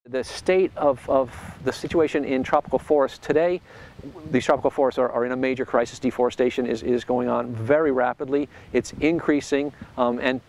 The state of the situation in tropical forests today, these tropical forests are in a major crisis. Deforestation is going on very rapidly. It's increasing, and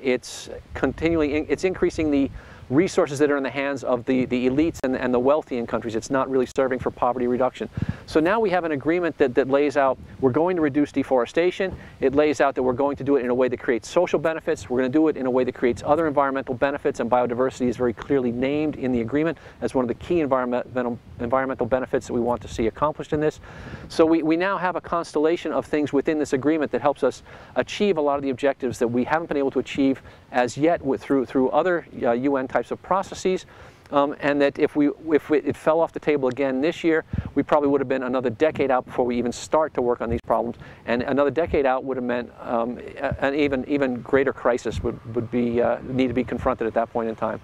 it's it's increasing the resources that are in the hands of the elites and the wealthy in countries. It's not really serving for poverty reduction. So now we have an agreement that lays out we're going to reduce deforestation. It lays out that we're going to do it in a way that creates social benefits. We're going to do it in a way that creates other environmental benefits, and biodiversity is very clearly named in the agreement as one of the key environmental benefits that we want to see accomplished in this. So we now have a constellation of things within this agreement that helps us achieve a lot of the objectives that we haven't been able to achieve as yet through other UN types of processes, and that if it fell off the table again this year, we probably would have been another decade out before we even start to work on these problems, and another decade out would have meant an even greater crisis would need to be confronted at that point in time.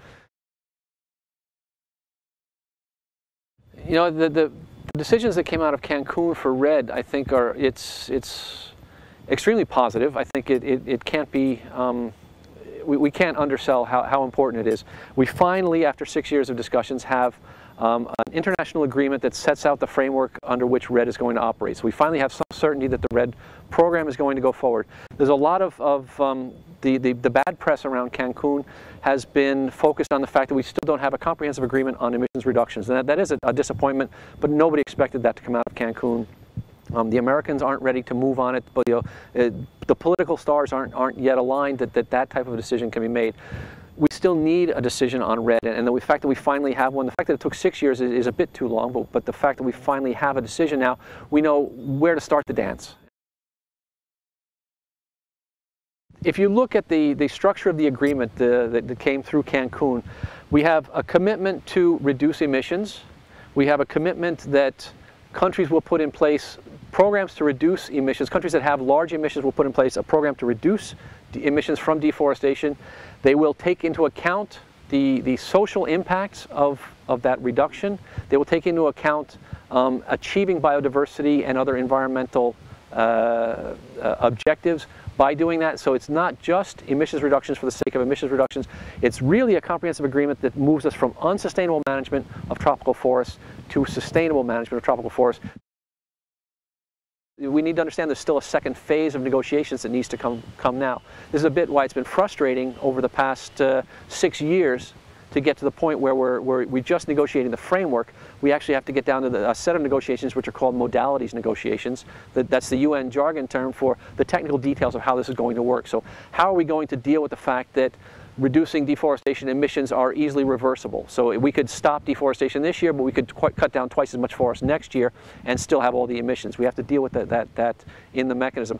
You know, the decisions that came out of Cancun for REDD, I think it's extremely positive. I think it can't be. We can't undersell how important it is. We finally, after 6 years of discussions, have an international agreement that sets out the framework under which REDD is going to operate. So we finally have some certainty that the REDD program is going to go forward. There's a lot of the bad press around Cancun has been focused on the fact that we still don't have a comprehensive agreement on emissions reductions. And that is a disappointment, but nobody expected that to come out of Cancun. The Americans aren't ready to move on it, but the political stars aren't yet aligned that type of a decision can be made. We still need a decision on REDD, and the fact that we finally have one, the fact that it took 6 years is a bit too long, but the fact that we finally have a decision now, we know where to start the dance. If you look at the structure of the agreement that came through Cancun, we have a commitment to reduce emissions. We have a commitment that countries will put in place programs to reduce emissions. Countries that have large emissions will put in place a program to reduce emissions from deforestation. They will take into account the social impacts of that reduction. They will take into account achieving biodiversity and other environmental objectives by doing that. So it's not just emissions reductions for the sake of emissions reductions. It's really a comprehensive agreement that moves us from unsustainable management of tropical forests to sustainable management of tropical forests. We need to understand there's still a second phase of negotiations that needs to come now. This is a bit why it's been frustrating over the past 6 years to get to the point where we're just negotiating the framework. We actually have to get down to a set of negotiations which are called modalities negotiations. That's the UN jargon term for the technical details of how this is going to work. So how are we going to deal with the fact that reducing deforestation emissions are easily reversible? So we could stop deforestation this year, but we could cut down twice as much forest next year and still have all the emissions. We have to deal with that in the mechanism.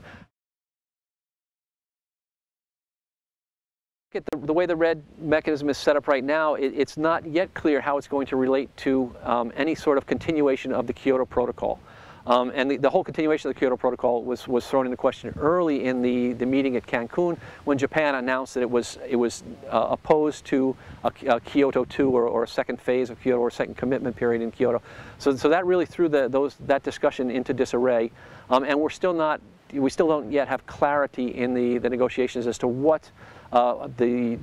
The way the REDD mechanism is set up right now, it's not yet clear how it's going to relate to any sort of continuation of the Kyoto Protocol. And the whole continuation of the Kyoto Protocol was thrown into question early in the meeting at Cancun when Japan announced that it was opposed to a Kyoto 2 or a second phase of Kyoto or a second commitment period in Kyoto. So that really threw that discussion into disarray, and we still don't yet have clarity in the negotiations as to what the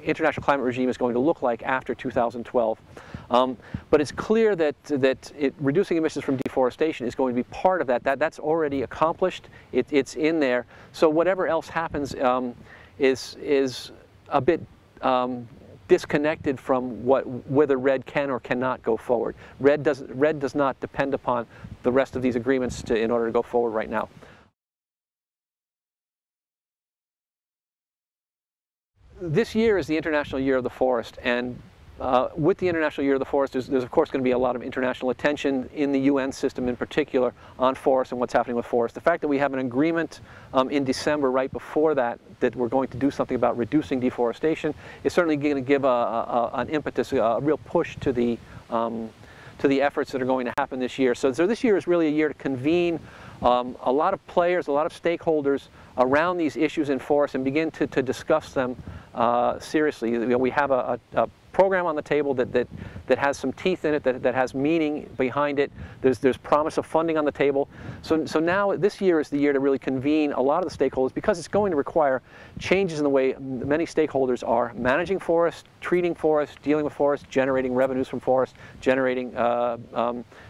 international climate regime is going to look like after 2012. But it's clear that reducing emissions from deforestation is going to be part of that. That's already accomplished. It's in there. So whatever else happens is a bit disconnected from whether REDD can or cannot go forward. REDD does not depend upon the rest of these agreements in order to go forward right now. This year is the International Year of the Forest, and with the International Year of the Forest, there's of course going to be a lot of international attention in the UN system in particular on forests and what's happening with forests. The fact that we have an agreement in December right before that we're going to do something about reducing deforestation is certainly going to give an impetus, a real push to the efforts that are going to happen this year. So this year is really a year to convene a lot of players, a lot of stakeholders around these issues in forests and begin to discuss them seriously. We have a program on the table that has some teeth in it, that has meaning behind it. There's promise of funding on the table. So now this year is the year to really convene a lot of the stakeholders, because it's going to require changes in the way many stakeholders are managing forests, treating forests, dealing with forests, generating revenues from forests, generating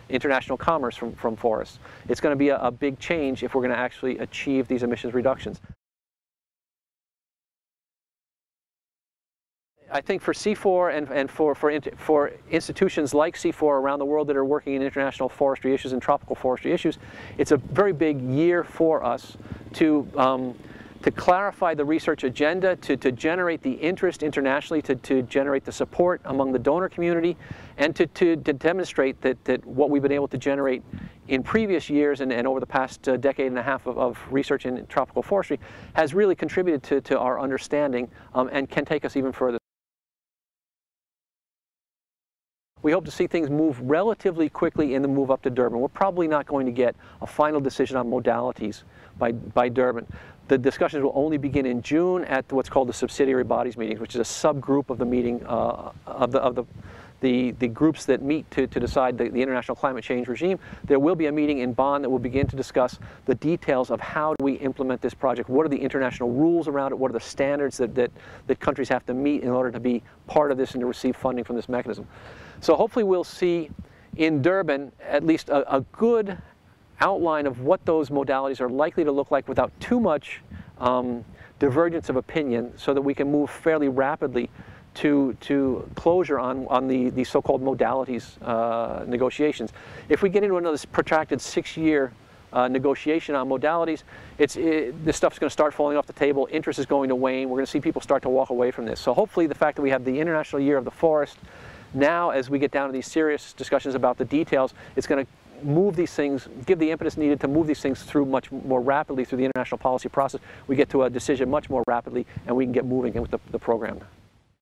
international commerce from forests. It's going to be a big change if we're going to actually achieve these emissions reductions. I think for CIFOR and for institutions like CIFOR around the world that are working in international forestry issues and tropical forestry issues, it's a very big year for us to clarify the research agenda, to generate the interest internationally, to generate the support among the donor community, and to demonstrate that what we've been able to generate in previous years and over the past decade and a half of research in tropical forestry has really contributed to our understanding and can take us even further. We hope to see things move relatively quickly in the move up to Durban. We're probably not going to get a final decision on modalities by Durban. The discussions will only begin in June at what's called the subsidiary bodies meetings, which is a subgroup of the meeting of the groups that meet to decide the international climate change regime. There will be a meeting in Bonn that will begin to discuss the details of how do we implement this project. What are the international rules around it? What are the standards that countries have to meet in order to be part of this and to receive funding from this mechanism? So hopefully we'll see in Durban at least a good outline of what those modalities are likely to look like without too much divergence of opinion, so that we can move fairly rapidly to closure on the so-called modalities negotiations. If we get into another protracted 6-year negotiation on modalities, this stuff's going to start falling off the table, interest is going to wane, we're going to see people start to walk away from this. So hopefully the fact that we have the International Year of the Forest, now as we get down to these serious discussions about the details, it's going to move these things, give the impetus needed to move these things through much more rapidly through the international policy process. We get to a decision much more rapidly, and we can get moving with the program.